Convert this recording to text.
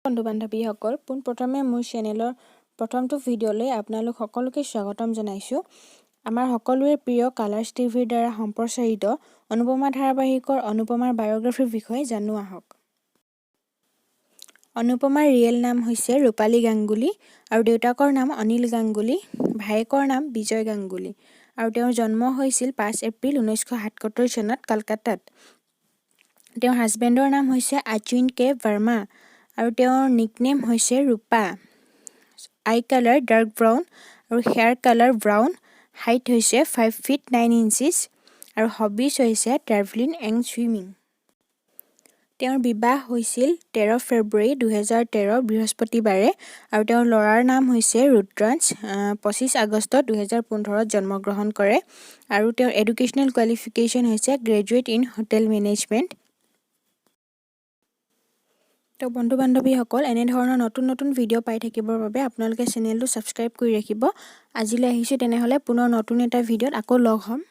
বন্ধু বান্ধৱীসকল পোনপ্ৰথমে মোৰ চেনেলৰ প্ৰথমটো ভিডিঅ'লৈ আপোনালোক সকলোকে স্বাগতম জনাইছোঁ। আমাৰ সকলোৰে প্ৰিয় কালাৰ্ছ টিভিৰ দ্বাৰা সম্প্ৰচাৰিত অনুপমা ধাৰাবাহিকৰ অনুপমাৰ বায়োগ্ৰাফিৰ বিষয়ে জানো আহক। অনুপমাৰ ৰিয়েল নাম হৈছে ৰূপালী গাংগুলী আৰু দেউতাকৰ নাম অনিল গাংগুলী, ভায়েকৰ নাম বিজয় গাংগুলী আৰু তেওঁৰ জন্ম হৈছিল 5 এপ্ৰিল 1977 চনত কলকাতাত। তেওঁৰ হাজবেণ্ডৰ নাম হৈছে অশ্বিন কে বৰ্মা আৰু তেওঁৰ নিকনেম হৈছে ৰূপা। আই কালাৰ ডাৰ্ক ব্ৰাউন আৰু হেয়াৰ কালাৰ ব্ৰাউন। হাইট হৈছে 5 feet 9 inches আৰু হবিজ হৈছে ট্ৰেভেলিং এণ্ড ছুইমিং। তেওঁৰ বিবাহ হৈছিল 13 ফেব্ৰুৱাৰী 2013 বৃহস্পতিবাৰে আৰু তেওঁৰ ল'ৰাৰ নাম হৈছে ৰুদ্ৰাংশ। 25 আগষ্ট 2015 জন্মগ্ৰহণ কৰে আৰু তেওঁৰ এডুকেশ্যনেল কোৱালিফিকেশ্যন হৈছে গ্ৰেজুৱেট ইন হোটেল মেনেজমেণ্ট। তো বন্ধু বান্ধৱীসকল এনেধৰণৰ নতুন ভিডিঅ' পাই থাকিবৰ বাবে আপোনালোকে চেনেলটো ছাবস্ক্ৰাইব কৰি ৰাখিব। আজিলৈ আহিছোঁ তেনেহ'লে পুনৰ নতুন এটা ভিডিঅ'ত আকৌ লগ হ'ম।